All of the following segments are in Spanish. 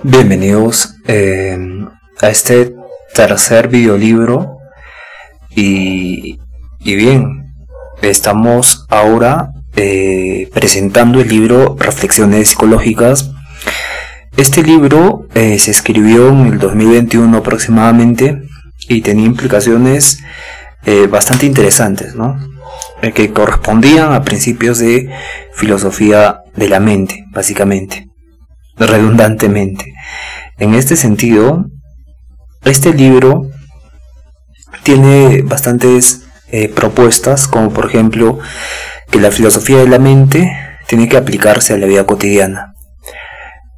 Bienvenidos a este tercer videolibro y bien, estamos ahora presentando el libro Reflexiones Psicológicas. Este libro se escribió en el 2021 aproximadamente y tenía implicaciones bastante interesantes, ¿no? Que correspondían a principios de filosofía de la mente, básicamente, redundantemente. En este sentido, este libro tiene bastantes propuestas, como por ejemplo que la filosofía de la mente tiene que aplicarse a la vida cotidiana.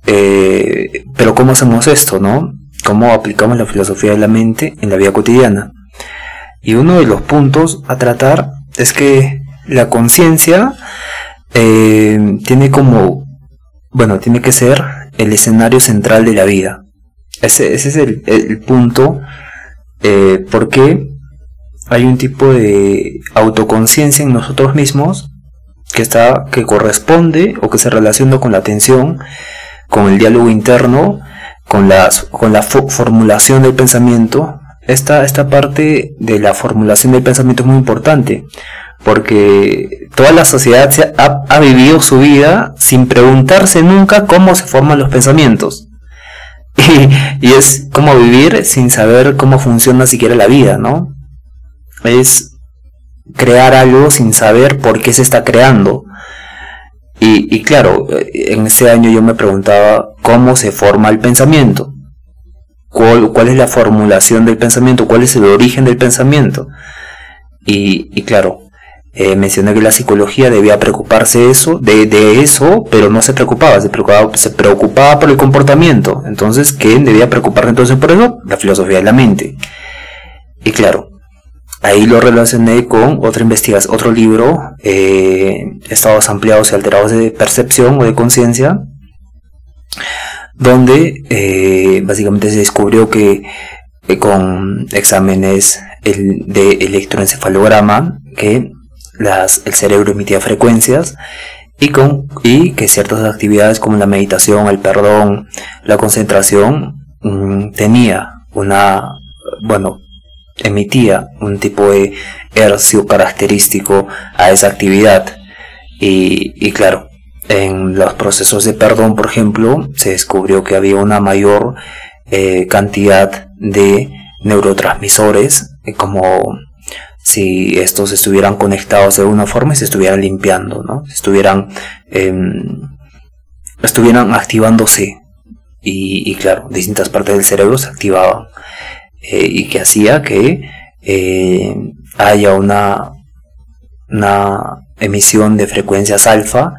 Pero ¿cómo hacemos esto, no? ¿Cómo aplicamos la filosofía de la mente en la vida cotidiana? Y uno de los puntos a tratar es que la conciencia tiene que ser el escenario central de la vida. Ese es el punto, porque hay un tipo de autoconciencia en nosotros mismos que corresponde o que se relaciona con la atención, con el diálogo interno, con la formulación del pensamiento. Esta parte de la formulación del pensamiento es muy importante, porque toda la sociedad ha vivido su vida sin preguntarse nunca cómo se forman los pensamientos. Y es como vivir sin saber cómo funciona siquiera la vida, ¿no? Es crear algo sin saber por qué se está creando. Y claro, en ese año yo me preguntaba cómo se forma el pensamiento. ¿Cuál es la formulación del pensamiento? ¿Cuál es el origen del pensamiento? Y claro, mencioné que la psicología debía preocuparse de eso, pero no se preocupaba, se preocupaba por el comportamiento. Entonces, ¿quién debía preocuparse entonces por eso? La filosofía de la mente. Y claro, ahí lo relacioné con otra investigación, otro libro, Estados ampliados y alterados de percepción o de conciencia, donde básicamente se descubrió que con exámenes de electroencefalograma que el cerebro emitía frecuencias y que ciertas actividades como la meditación, el perdón, la concentración emitía un tipo de hercio característico a esa actividad. Y claro, en los procesos de perdón, por ejemplo, se descubrió que había una mayor cantidad de neurotransmisores, como si estos estuvieran conectados de alguna forma y se estuvieran limpiando, ¿no? Estuvieran activándose. Y claro, distintas partes del cerebro se activaban. Y que hacía que haya una emisión de frecuencias alfa,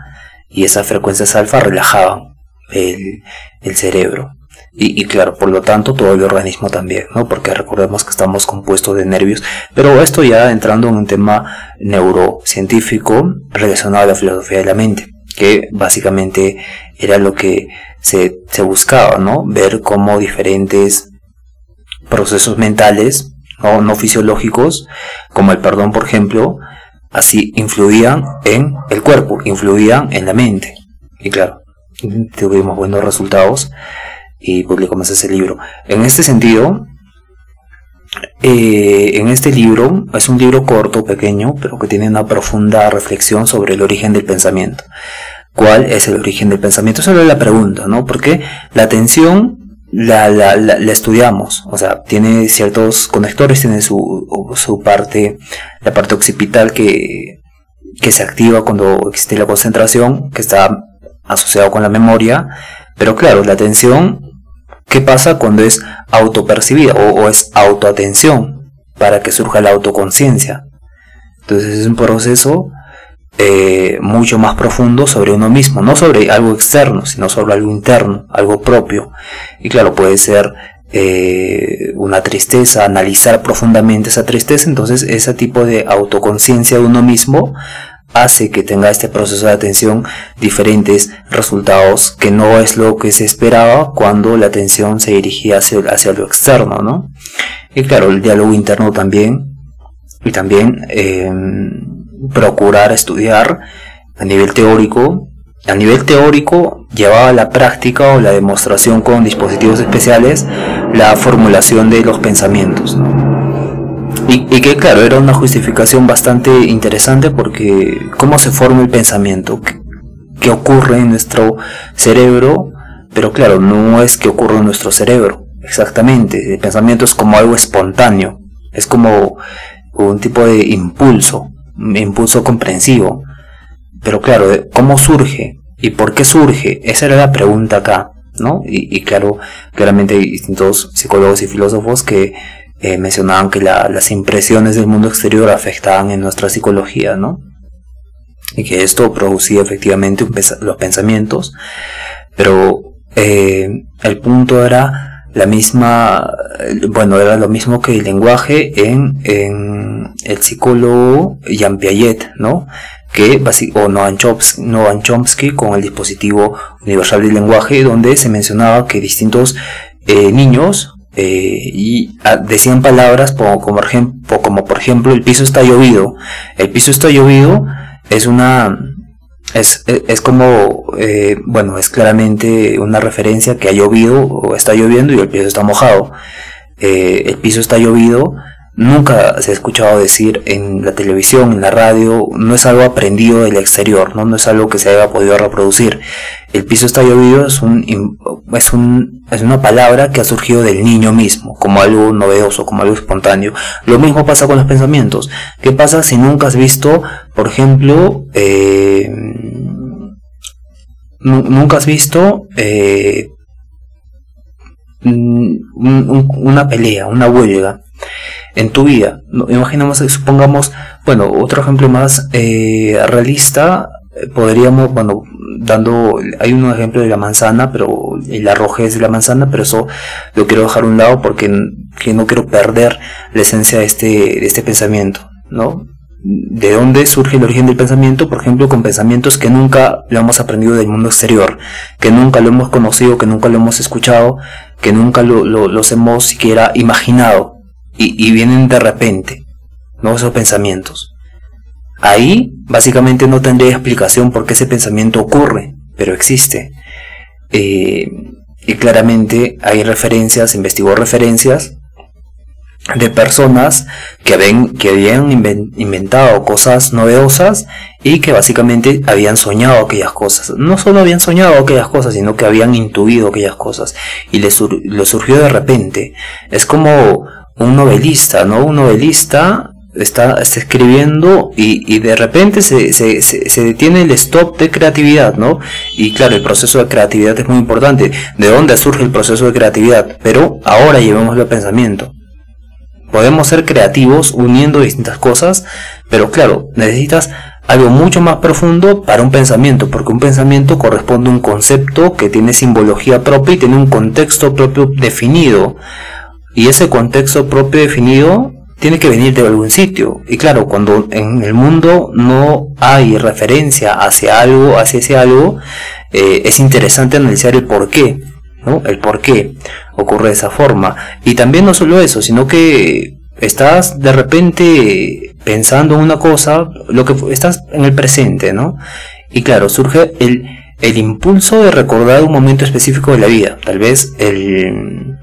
y esas frecuencias alfa relajaban el cerebro. Y claro, por lo tanto, todo el organismo también, ¿no? Porque recordemos que estamos compuestos de nervios. Pero esto ya entrando en un tema neurocientífico relacionado a la filosofía de la mente, que básicamente era lo que se buscaba, ¿no? Ver cómo diferentes procesos mentales no fisiológicos, como el perdón, por ejemplo, así influían en el cuerpo, influían en la mente. Y claro, tuvimos buenos resultados y publicamos ese libro. En este sentido, en este libro, es un libro corto, pequeño, pero que tiene una profunda reflexión sobre el origen del pensamiento. ¿Cuál es el origen del pensamiento? Esa es la pregunta, ¿no? Porque la atención la estudiamos, o sea, tiene ciertos conectores, tiene su parte, la parte occipital que se activa cuando existe la concentración, que está asociado con la memoria. Pero claro, la atención, ¿qué pasa cuando es autopercibida o es autoatención para que surja la autoconciencia? Entonces es un proceso mucho más profundo sobre uno mismo, no sobre algo externo, sino sobre algo interno, algo propio. Y claro, puede ser una tristeza, analizar profundamente esa tristeza. Entonces ese tipo de autoconciencia de uno mismo hace que tenga este proceso de atención diferentes resultados, que no es lo que se esperaba cuando la atención se dirigía hacia lo externo, ¿no? Y claro, el diálogo interno también, y también procurar estudiar a nivel teórico llevaba a la práctica o la demostración con dispositivos especiales la formulación de los pensamientos, ¿no? Y que claro, era una justificación bastante interesante porque cómo se forma el pensamiento, qué ocurre en nuestro cerebro, pero claro, no es que ocurre en nuestro cerebro, exactamente, el pensamiento es como algo espontáneo, es como un tipo de impulso comprensivo, pero claro, ¿cómo surge? ¿Y por qué surge? Esa era la pregunta acá, ¿no? Y claro, claramente hay distintos psicólogos y filósofos que mencionaban que las impresiones del mundo exterior afectaban en nuestra psicología, ¿no? Y que esto producía efectivamente los pensamientos, pero el punto era la misma, bueno, era lo mismo que el lenguaje en el psicólogo Jean Piaget, ¿no? O Noam Chomsky con el dispositivo universal del lenguaje, donde se mencionaba que distintos niños decían palabras como por ejemplo el piso está llovido. El piso está llovido es como bueno, es claramente una referencia que ha llovido o está lloviendo y el piso está mojado. El piso está llovido nunca se ha escuchado decir en la televisión, en la radio, no es algo aprendido del exterior, no es algo que se haya podido reproducir. El piso está llovido es una palabra que ha surgido del niño mismo, como algo novedoso, como algo espontáneo. Lo mismo pasa con los pensamientos. ¿Qué pasa si nunca has visto, por ejemplo, nunca has visto una pelea, una huelga en tu vida? Imaginamos, supongamos, bueno, otro ejemplo más realista, podríamos, bueno, hay un ejemplo de la manzana, pero el arroje de la manzana, pero eso lo quiero dejar a un lado porque no quiero perder la esencia de este pensamiento, ¿no? ¿De dónde surge el origen del pensamiento? Por ejemplo, con pensamientos que nunca lo hemos aprendido del mundo exterior, que nunca lo hemos conocido, que nunca lo hemos escuchado, que nunca los hemos siquiera imaginado, y vienen de repente, ¿no? Esos pensamientos. Ahí básicamente no tendría explicación por qué ese pensamiento ocurre, pero existe. Y claramente hay referencias, investigó referencias de personas que habían inventado cosas novedosas y que básicamente habían soñado aquellas cosas. No solo habían soñado aquellas cosas, sino que habían intuido aquellas cosas y les surgió de repente. Es como un novelista, ¿no? Un novelista está escribiendo y de repente se detiene el stop de creatividad, ¿no? Y claro, el proceso de creatividad es muy importante. ¿De dónde surge el proceso de creatividad? Pero ahora llevémoslo al pensamiento. Podemos ser creativos uniendo distintas cosas, pero claro, necesitas algo mucho más profundo para un pensamiento, porque un pensamiento corresponde a un concepto que tiene simbología propia y tiene un contexto propio definido. Y ese contexto propio definido tiene que venir de algún sitio. Y claro, cuando en el mundo no hay referencia hacia ese algo, es interesante analizar el porqué, ¿no? El porqué ocurre de esa forma. Y también no solo eso, sino que estás de repente pensando en una cosa, lo que estás en el presente, ¿no? Y claro, surge el impulso de recordar un momento específico de la vida. Tal vez el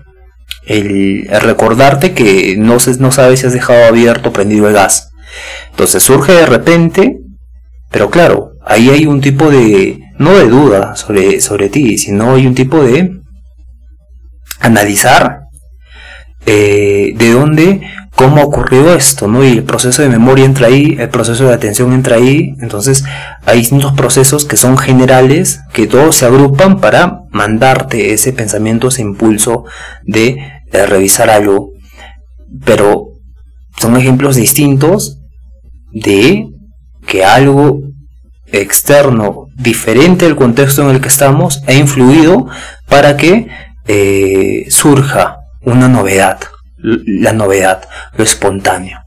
recordarte que no sabes si has dejado abierto o prendido el gas. Entonces surge de repente, pero claro, ahí hay un tipo de, no de duda sobre ti, sino hay un tipo de analizar de dónde, cómo ocurrió esto, ¿no? Y el proceso de memoria entra ahí, el proceso de atención entra ahí. Entonces hay distintos procesos que son generales, que todos se agrupan para mandarte ese pensamiento, ese impulso de revisar algo. Pero son ejemplos distintos de que algo externo, diferente al contexto en el que estamos, ha influido para que surja una novedad, la novedad, lo espontáneo.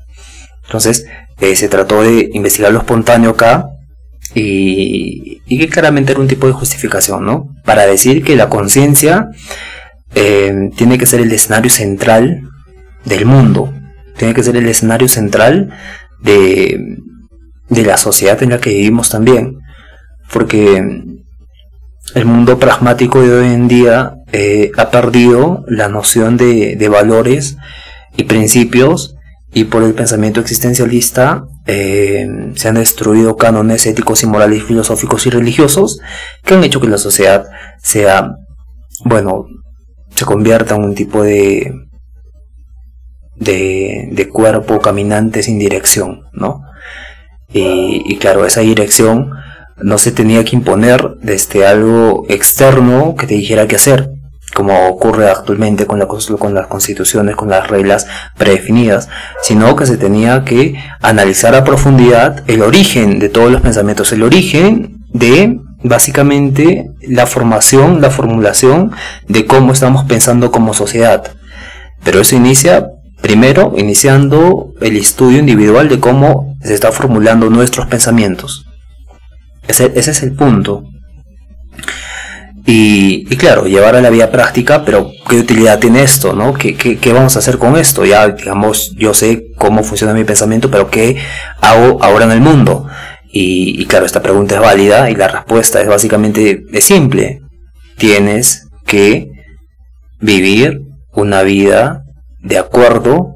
Entonces se trató de investigar lo espontáneo acá y que claramente era un tipo de justificación, ¿no? Para decir que la conciencia tiene que ser el escenario central del mundo, tiene que ser el escenario central de la sociedad en la que vivimos también, porque el mundo pragmático de hoy en día ha perdido la noción de valores y principios, y por el pensamiento existencialista se han destruido cánones éticos y morales, filosóficos y religiosos que han hecho que la sociedad sea, bueno, se convierta en un tipo de cuerpo caminante sin dirección, ¿no? Y claro, esa dirección no se tenía que imponer desde algo externo que te dijera qué hacer, como ocurre actualmente con las constituciones, con las reglas predefinidas, sino que se tenía que analizar a profundidad el origen de todos los pensamientos, el origen de básicamente la formación, la formulación de cómo estamos pensando como sociedad. Pero eso inicia primero iniciando el estudio individual de cómo se está formulando nuestros pensamientos. Ese es el punto. Y claro, llevar a la vida práctica, pero ¿qué utilidad tiene esto, no? ¿Qué vamos a hacer con esto? Ya, digamos, yo sé cómo funciona mi pensamiento, pero ¿qué hago ahora en el mundo? Y claro, esta pregunta es válida y la respuesta es básicamente simple. Tienes que vivir una vida de acuerdo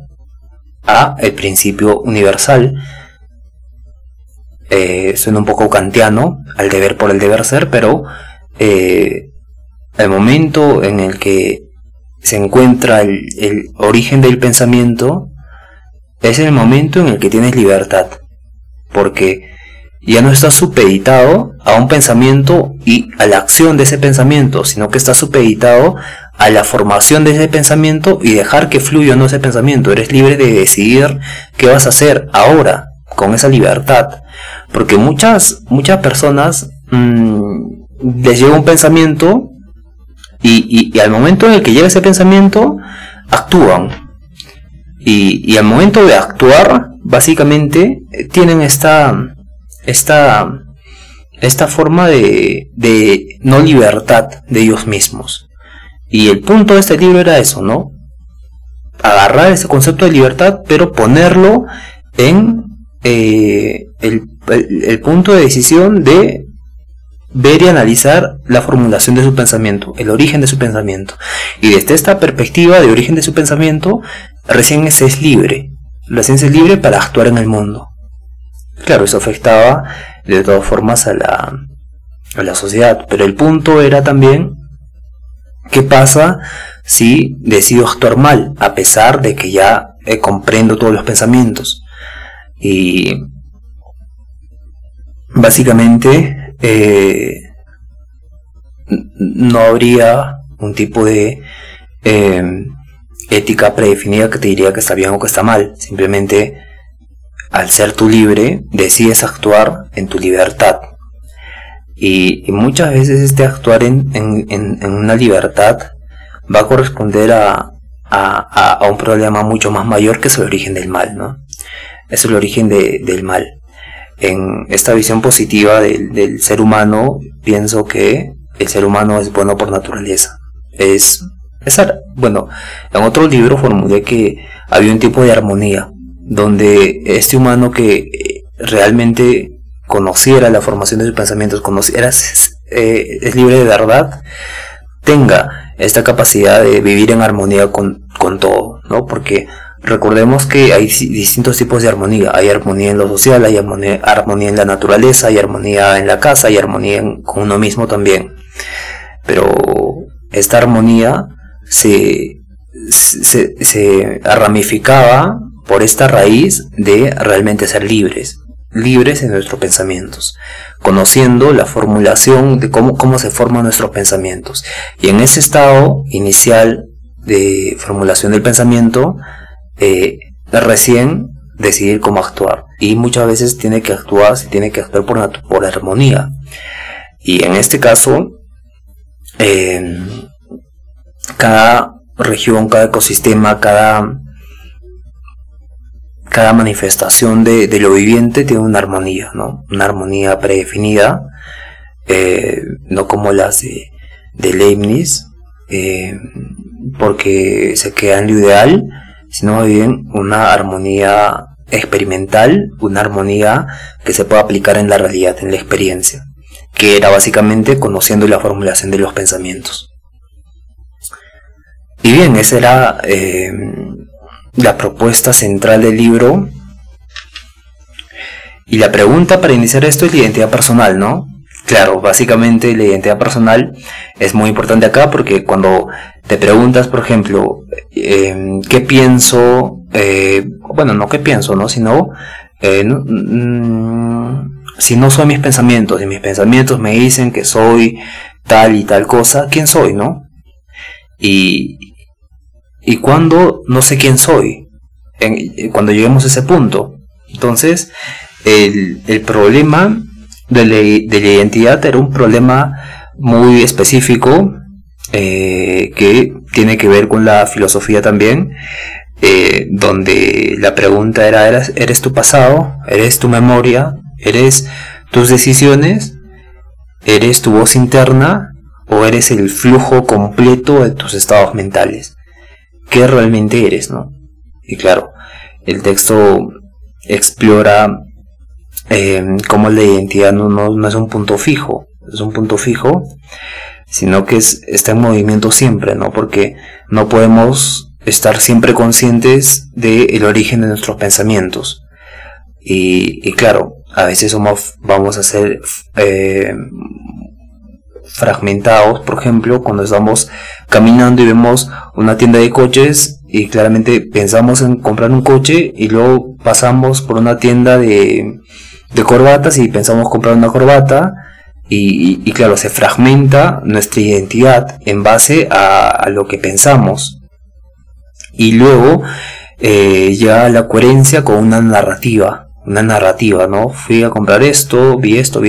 a el principio universal. Suena un poco kantiano, al deber por el deber ser, pero el momento en el que se encuentra el origen del pensamiento es el momento en el que tienes libertad, porque ya no estás supeditado a un pensamiento y a la acción de ese pensamiento, sino que estás supeditado a la formación de ese pensamiento y dejar que fluya o no ese pensamiento. Eres libre de decidir qué vas a hacer ahora con esa libertad, porque muchas personas les llega un pensamiento y al momento en el que llega ese pensamiento actúan, y al momento de actuar básicamente tienen esta forma de no libertad de ellos mismos. Y el punto de este libro era eso, ¿no? Agarrar ese concepto de libertad, pero ponerlo en el punto de decisión de ver y analizar la formulación de su pensamiento, el origen de su pensamiento. Y desde esta perspectiva de origen de su pensamiento, recién se es libre. Recién se es libre para actuar en el mundo. Claro, eso afectaba de todas formas a la sociedad, pero el punto era también ¿qué pasa si decido actuar mal, a pesar de que ya comprendo todos los pensamientos? Y básicamente no habría un tipo de ética predefinida que te diría que está bien o que está mal. Simplemente, al ser tú libre, decides actuar en tu libertad. Y muchas veces este actuar en una libertad va a corresponder a un problema mucho más mayor, que es el origen del mal, ¿no? Es el origen del mal. En esta visión positiva del ser humano, pienso que el ser humano es bueno por naturaleza. Bueno, en otro libro formulé que había un tipo de armonía, donde este humano que realmente conociera la formación de sus pensamientos, es libre de verdad, tenga esta capacidad de vivir en armonía con todo, ¿no? Porque recordemos que hay distintos tipos de armonía. Hay armonía en lo social, hay armonía en la naturaleza, hay armonía en la casa, hay armonía con uno mismo también. Pero esta armonía se ramificaba por esta raíz de realmente ser libres en nuestros pensamientos, conociendo la formulación de cómo se forman nuestros pensamientos. Y en ese estado inicial de formulación del pensamiento, recién decidir cómo actuar. Y muchas veces se tiene que actuar por armonía. Y en este caso, cada región, cada ecosistema, cada manifestación de lo viviente tiene una armonía, ¿no? Una armonía predefinida, no como las de Leibniz, porque se queda en lo ideal, sino más bien una armonía experimental, una armonía que se puede aplicar en la realidad, en la experiencia. que era básicamente conociendo la formulación de los pensamientos. Y bien, esa era la propuesta central del libro. Y la pregunta para iniciar esto es la identidad personal, ¿no? Claro, básicamente la identidad personal es muy importante acá, porque cuando te preguntas, por ejemplo, ¿qué pienso? Bueno, no qué pienso, ¿no? Sino, si no son mis pensamientos, y mis pensamientos me dicen que soy tal y tal cosa, ¿quién soy, no? Y cuando no sé quién soy, cuando lleguemos a ese punto. Entonces, el problema de la identidad era un problema muy específico, que tiene que ver con la filosofía también, donde la pregunta era, ¿eres tu pasado? ¿Eres tu memoria? ¿Eres tus decisiones? ¿Eres tu voz interna? ¿O eres el flujo completo de tus estados mentales? ¿Qué realmente eres, no? Y claro, el texto explora cómo la identidad no es un punto fijo, sino que está en movimiento siempre, ¿no? Porque no podemos estar siempre conscientes del origen de nuestros pensamientos. Y claro, a veces vamos a ser fragmentados, por ejemplo, cuando estamos caminando y vemos una tienda de coches y claramente pensamos en comprar un coche, y luego pasamos por una tienda de corbatas y pensamos comprar una corbata, y claro, se fragmenta nuestra identidad en base a lo que pensamos, y luego llega la coherencia con una narrativa, ¿no? Fui a comprar esto, vi esto,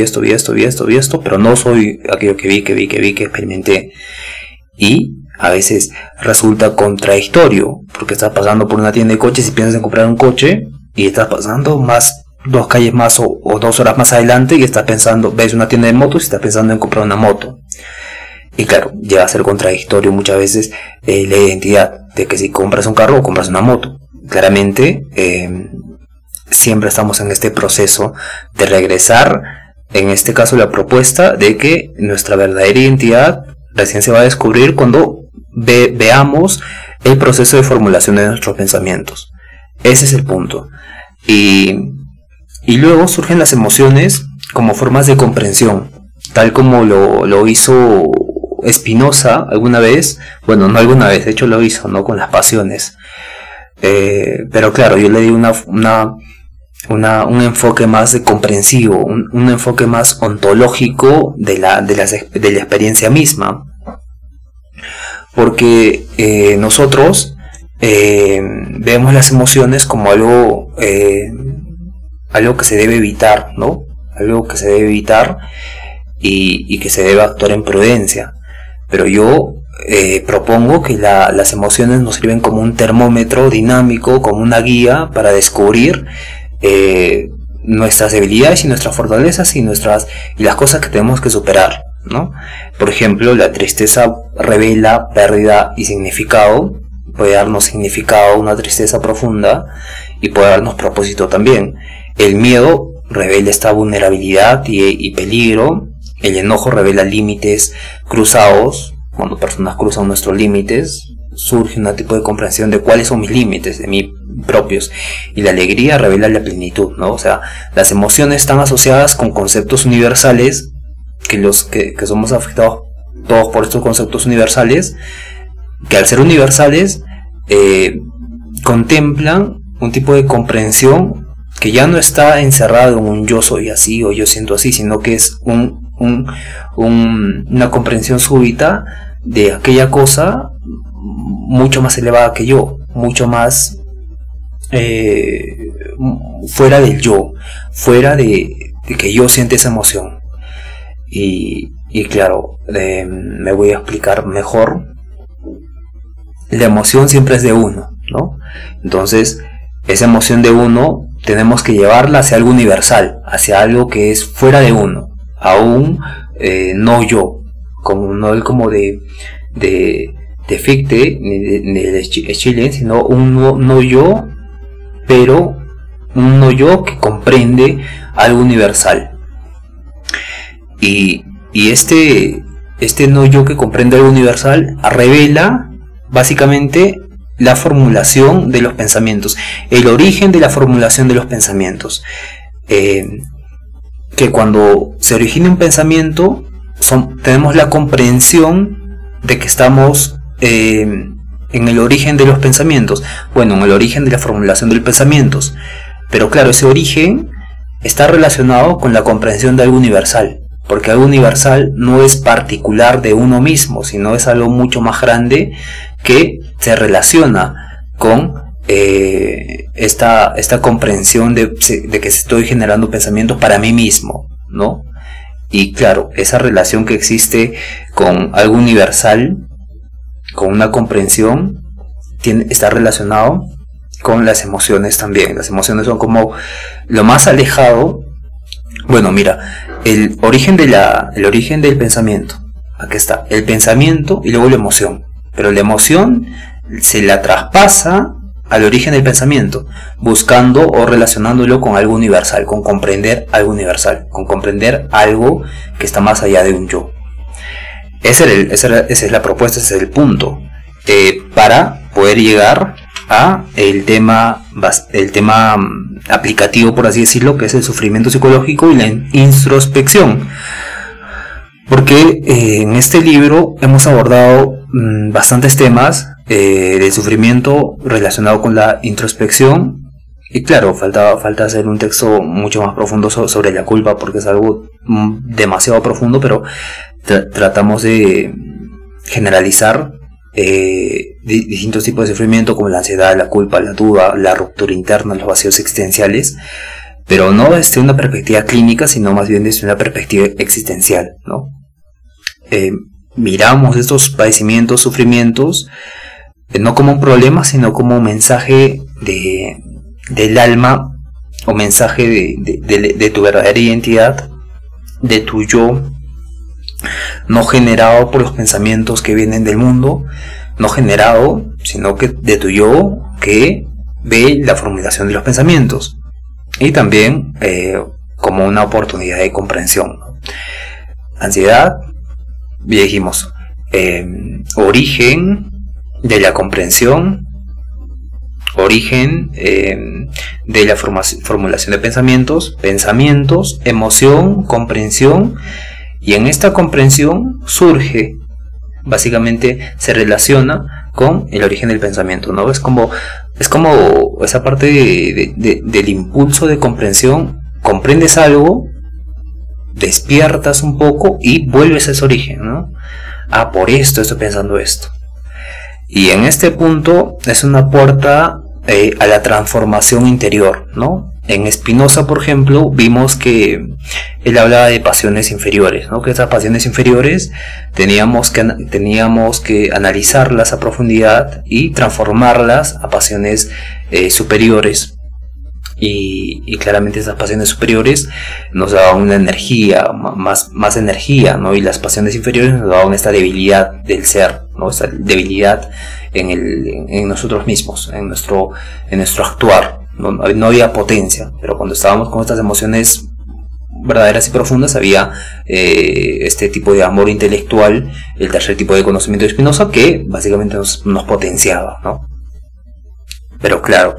pero no soy aquello que vi, que experimenté. Y a veces resulta contradictorio, porque estás pasando por una tienda de coches y piensas en comprar un coche, y estás pasando dos calles más o 2 horas más adelante y estás pensando, ves una tienda de motos y estás pensando en comprar una moto. Y claro, llega a ser contradictorio muchas veces la identidad, de que si compras un carro o compras una moto. Claramente, siempre estamos en este proceso de regresar, en este caso la propuesta de que nuestra verdadera identidad recién se va a descubrir cuando veamos el proceso de formulación de nuestros pensamientos. Ese es el punto. Y luego surgen las emociones como formas de comprensión, tal como lo hizo Spinoza alguna vez. Bueno, no alguna vez, de hecho lo hizo, ¿no? Con las pasiones. Pero claro, yo le di un enfoque más de comprensivo, un enfoque más ontológico de la experiencia misma, porque nosotros vemos las emociones como algo que se debe evitar, ¿no? Algo que se debe evitar y que se debe actuar en prudencia. Pero yo propongo que las emociones nos sirven como un termómetro dinámico, como una guía para descubrir nuestras debilidades y nuestras fortalezas y las cosas que tenemos que superar, ¿no? Por ejemplo, la tristeza revela pérdida y significado. Puede darnos significado, una tristeza profunda, y puede darnos propósito también. El miedo revela esta vulnerabilidad y peligro. El enojo revela límites cruzados. Cuando personas cruzan nuestros límites, surge un tipo de comprensión de cuáles son mis límites, de mí propios. Y la alegría revela la plenitud, ¿no? O sea, las emociones están asociadas con conceptos universales, que somos afectados todos por estos conceptos universales, que al ser universales contemplan un tipo de comprensión que ya no está encerrado en un yo soy así o yo siento así, sino que es una comprensión súbita de aquella cosa mucho más elevada que yo, mucho más fuera del yo, fuera de que yo siente esa emoción. Y claro, me voy a explicar mejor. La emoción siempre es de uno, ¿no? Entonces, esa emoción de uno tenemos que llevarla hacia algo universal, hacia algo que es fuera de uno, aún no yo, como de Fichte, ni de Chile, sino un no yo, pero un no yo que comprende algo universal. Y este no yo que comprende algo universal revela básicamente la formulación de los pensamientos, el origen de la formulación de los pensamientos. Que cuando se origina un pensamiento, tenemos la comprensión de que estamos en el origen de los pensamientos, bueno, en el origen de la formulación de los pensamientos. Pero claro, ese origen está relacionado con la comprensión de algo universal, porque algo universal no es particular de uno mismo, sino es algo mucho más grande que se relaciona con esta comprensión de que estoy generando pensamientos para mí mismo, ¿no? Y claro, esa relación que existe con algo universal, con una comprensión, está relacionado con las emociones también. Las emociones son como lo más alejado. Bueno, mira, el origen del pensamiento. Aquí está, el pensamiento y luego la emoción. Pero la emoción se la traspasa al origen del pensamiento, buscando o relacionándolo con algo universal, con comprender algo universal, con comprender algo que está más allá de un yo. Esa es la propuesta, ese es el punto, para poder llegar a el tema aplicativo, por así decirlo, que es el sufrimiento psicológico y la introspección. Porque en este libro hemos abordado bastantes temas del sufrimiento relacionado con la introspección, y claro, falta hacer un texto mucho más profundo sobre la culpa, porque es algo demasiado profundo, pero tratamos de generalizar distintos tipos de sufrimiento, como la ansiedad, la culpa, la duda, la ruptura interna, los vacíos existenciales, pero no desde una perspectiva clínica, sino más bien desde una perspectiva existencial, ¿no? Miramos estos padecimientos, sufrimientos, no como un problema, sino como un mensaje del alma, o mensaje de tu verdadera identidad, de tu yo, no generado por los pensamientos que vienen del mundo, no generado, sino que de tu yo que ve la formulación de los pensamientos, y también como una oportunidad de comprensión, ¿no? Ansiedad, ya dijimos, origen de la comprensión, origen de la formulación de pensamientos, emoción, comprensión, y en esta comprensión surge, básicamente se relaciona con el origen del pensamiento, ¿no? Es como esa parte del impulso de comprensión. Comprendes algo, despiertas un poco y vuelves a ese origen, ¿no? Ah, por esto estoy pensando esto. Y en este punto es una puerta a la transformación interior, ¿no? En Spinoza, por ejemplo, vimos que él hablaba de pasiones inferiores, ¿no? Que esas pasiones inferiores teníamos que analizarlas a profundidad y transformarlas a pasiones superiores. Y claramente esas pasiones superiores nos daban una energía, más energía, ¿no? Y las pasiones inferiores nos daban esta debilidad del ser, ¿no? Esta debilidad en nosotros mismos, en nuestro actuar. No había potencia, pero cuando estábamos con estas emociones verdaderas y profundas había este tipo de amor intelectual, el tercer tipo de conocimiento de Spinoza, que básicamente nos potenciaba, ¿no? Pero claro,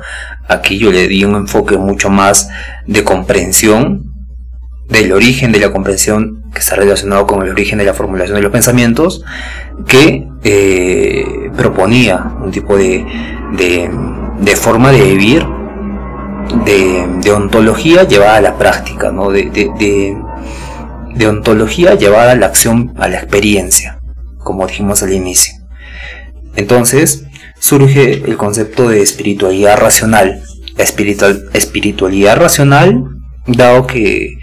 aquí yo le di un enfoque mucho más de comprensión, del origen de la comprensión, que está relacionado con el origen de la formulación de los pensamientos, que proponía un tipo de forma de vivir, de ontología llevada a la práctica, ¿no? De ontología llevada a la acción, a la experiencia, como dijimos al inicio. Entonces surge el concepto de espiritualidad racional. La espiritualidad racional, dado que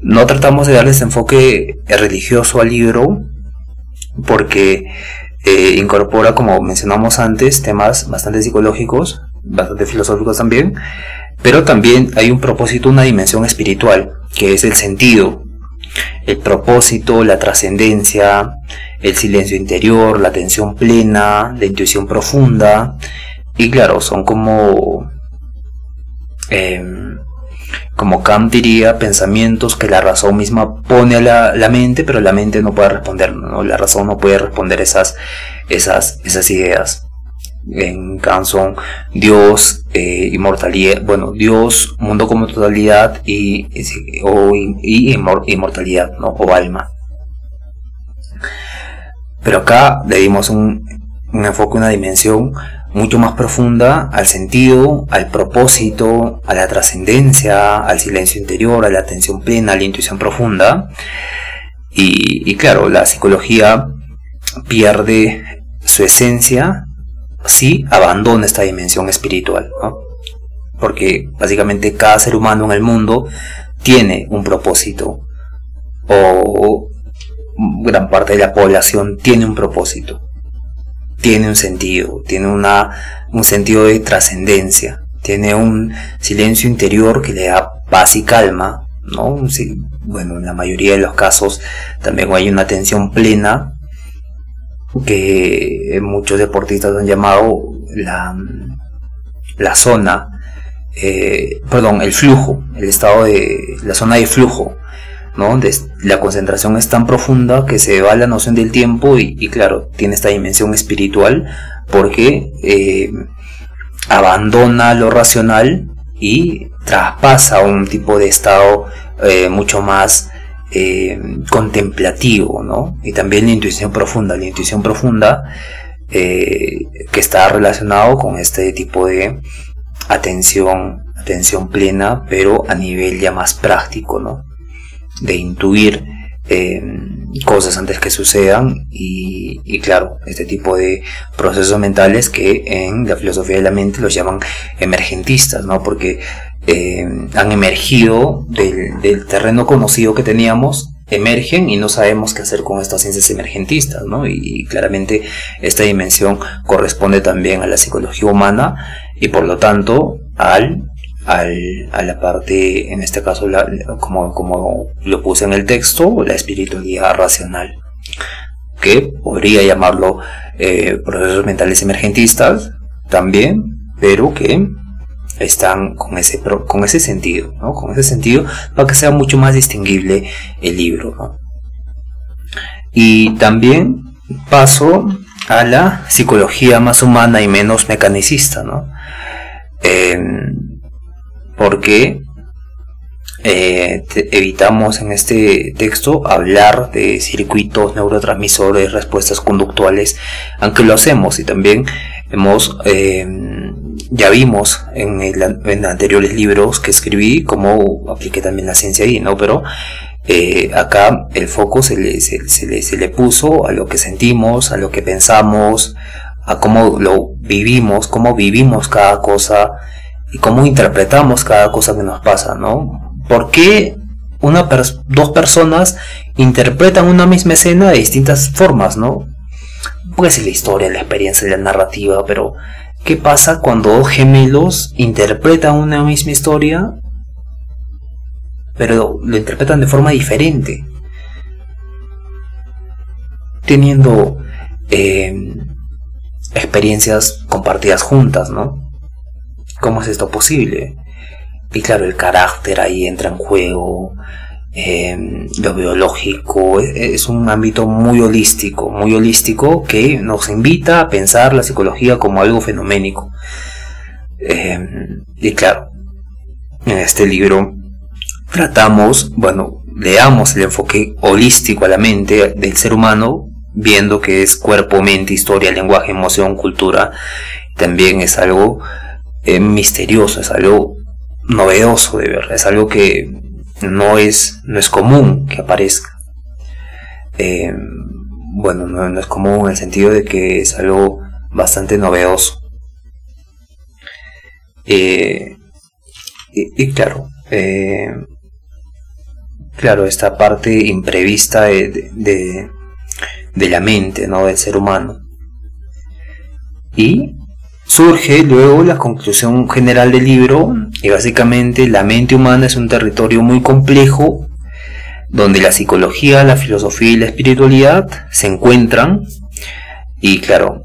no tratamos de darle ese enfoque religioso al libro, porque incorpora, como mencionamos antes, temas bastante psicológicos, bastante filosóficos también, pero también hay un propósito, una dimensión espiritual, que es el sentido, el propósito, la trascendencia, el silencio interior, la atención plena, la intuición profunda. Y claro, son como como Kant diría, pensamientos que la razón misma pone a la mente, pero la mente no puede responder, ¿no? La razón no puede responder esas ideas. En Kant son Dios, inmortalidad, bueno, Dios, mundo como totalidad y inmortalidad, ¿no? O alma. Pero acá le dimos un enfoque, una dimensión mucho más profunda al sentido, al propósito, a la trascendencia, al silencio interior, a la atención plena, a la intuición profunda. Y claro, la psicología pierde su esencia si abandona esta dimensión espiritual, ¿no? Porque básicamente cada ser humano en el mundo tiene un propósito, o gran parte de la población tiene un propósito, tiene un sentido, tiene un sentido de trascendencia, tiene un silencio interior que le da paz y calma, ¿no? Sí, bueno, en la mayoría de los casos también hay una atención plena, que muchos deportistas han llamado la zona, el flujo, el estado de la zona de flujo, ¿no? Donde la concentración es tan profunda que se va la noción del tiempo y claro, tiene esta dimensión espiritual porque abandona lo racional y traspasa un tipo de estado mucho más contemplativo, ¿no? Y también la intuición profunda que está relacionado con este tipo de atención plena, pero a nivel ya más práctico, ¿no? De intuir cosas antes que sucedan y claro, este tipo de procesos mentales que en la filosofía de la mente los llaman emergentistas, ¿no? Porque han emergido del terreno conocido que teníamos, emergen y no sabemos qué hacer con estas ciencias emergentistas, ¿no? Y claramente esta dimensión corresponde también a la psicología humana y por lo tanto a la parte, en este caso, como lo puse en el texto, la espiritualidad racional, que podría llamarlo procesos mentales emergentistas también, pero que están con ese sentido, ¿no? Con ese sentido para que sea mucho más distinguible el libro, ¿no? Y también paso a la psicología más humana y menos mecanicista, ¿no? Porque evitamos en este texto hablar de circuitos, neurotransmisores, respuestas conductuales, aunque lo hacemos y también ya vimos en anteriores libros que escribí cómo apliqué también la ciencia ahí, ¿no? Pero acá el foco se le puso a lo que sentimos, a lo que pensamos, a cómo lo vivimos, cómo vivimos cada cosa y cómo interpretamos cada cosa que nos pasa, ¿no? ¿Por qué dos personas interpretan una misma escena de distintas formas, ¿no? Puede ser la historia, la experiencia, la narrativa, pero ¿qué pasa cuando dos gemelos interpretan una misma historia, pero lo interpretan de forma diferente? Teniendo experiencias compartidas juntas, ¿no? ¿Cómo es esto posible? Y claro, el carácter ahí entra en juego, lo biológico, es un ámbito muy holístico que nos invita a pensar la psicología como algo fenoménico. Y claro, en este libro leamos el enfoque holístico a la mente del ser humano, viendo que es cuerpo, mente, historia, lenguaje, emoción, cultura. También es algo misterioso, es algo novedoso de ver, es algo que no es común que aparezca. No es común en el sentido de que es algo bastante novedoso. Y claro, esta parte imprevista de la mente, ¿no? Del ser humano. Y surge luego la conclusión general del libro, y básicamente la mente humana es un territorio muy complejo, donde la psicología, la filosofía y la espiritualidad se encuentran, y claro,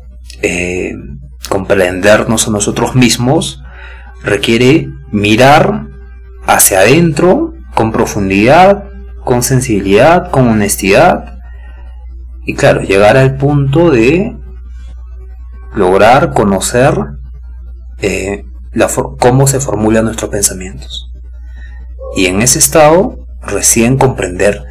comprendernos a nosotros mismos requiere mirar hacia adentro, con profundidad, con sensibilidad, con honestidad, y claro, llegar al punto de lograr conocer cómo se formulan nuestros pensamientos, y en ese estado recién comprender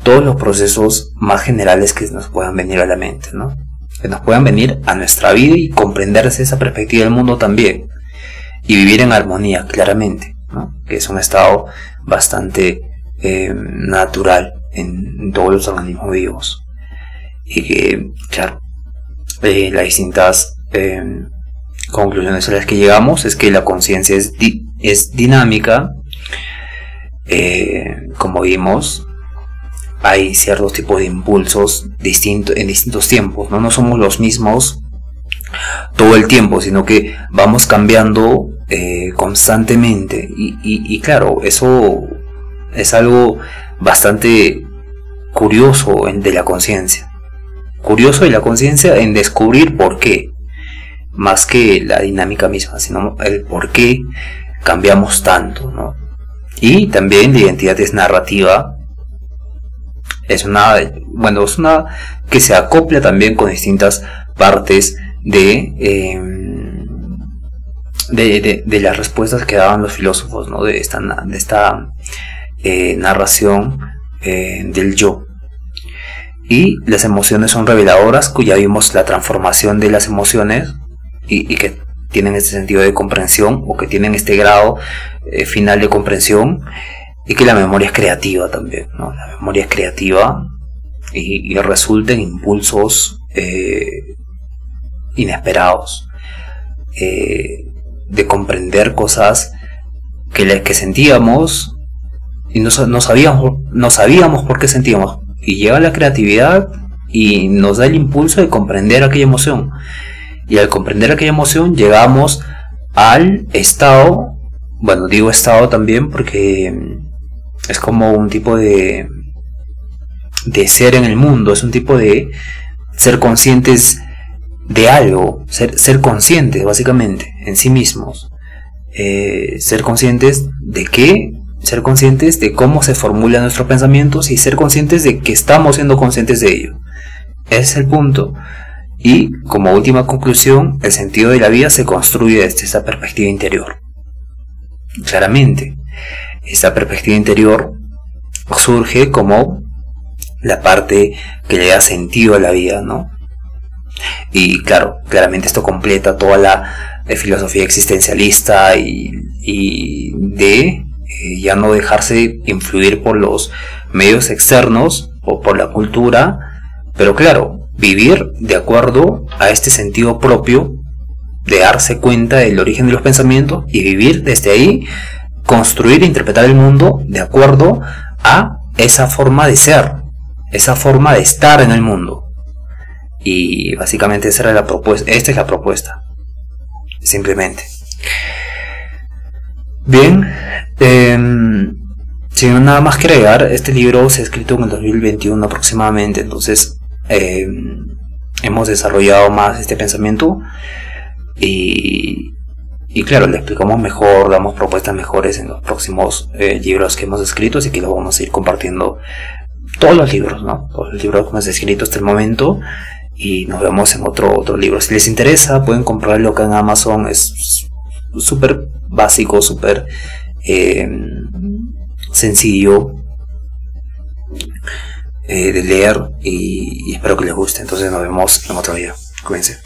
todos los procesos más generales que nos puedan venir a la mente, ¿no? Que nos puedan venir a nuestra vida y comprenderse esa perspectiva del mundo también, y vivir en armonía, claramente, ¿no? Que es un estado bastante natural en todos los organismos vivos, y que, claro, las distintas conclusiones a las que llegamos es que la conciencia es dinámica. Como vimos, hay ciertos tipos de impulsos en distintos tiempos, ¿no? No somos los mismos todo el tiempo, sino que vamos cambiando constantemente, y claro, eso es algo bastante curioso de la conciencia. Curioso de la conciencia en descubrir por qué, más que la dinámica misma, sino el por qué cambiamos tanto, ¿no? Y también la identidad es narrativa. Es una que se acopla también con distintas partes de las respuestas que daban los filósofos, ¿no? De esta narración del yo. Y las emociones son reveladoras, ya vimos la transformación de las emociones, y que tienen este sentido de comprensión, o que tienen este grado final de comprensión, y que la memoria es creativa también, ¿no? La memoria es creativa y resulta en impulsos inesperados, de comprender cosas que sentíamos y no sabíamos por qué sentíamos, y llega la creatividad y nos da el impulso de comprender aquella emoción, y al comprender aquella emoción llegamos al estado, bueno, digo estado también porque es como un tipo de ser en el mundo, es un tipo de ser conscientes de algo, ser conscientes básicamente en sí mismos, ser conscientes de qué, ser conscientes de cómo se formulan nuestros pensamientos, y ser conscientes de que estamos siendo conscientes de ello. Ese es el punto. Y como última conclusión, el sentido de la vida se construye desde esa perspectiva interior. Claramente, esa perspectiva interior surge como la parte que le da sentido a la vida, ¿no? Y claro, claramente esto completa toda la filosofía existencialista y de ya no dejarse influir por los medios externos o por la cultura, pero claro, vivir de acuerdo a este sentido propio, de darse cuenta del origen de los pensamientos y vivir desde ahí, construir e interpretar el mundo de acuerdo a esa forma de ser, esa forma de estar en el mundo. Y básicamente esta es la propuesta, simplemente. Bien, sin nada más que agregar, este libro se ha escrito en el 2021 aproximadamente, entonces hemos desarrollado más este pensamiento y claro, le explicamos mejor, damos propuestas mejores en los próximos libros que hemos escrito, así que lo vamos a ir compartiendo, todos los libros, ¿no? Todos los libros que hemos escrito hasta el momento, y nos vemos en otro libro. Si les interesa, pueden comprarlo acá en Amazon, es súper básico, súper sencillo de leer, y espero que les guste. Entonces nos vemos en otro video. Cuídense.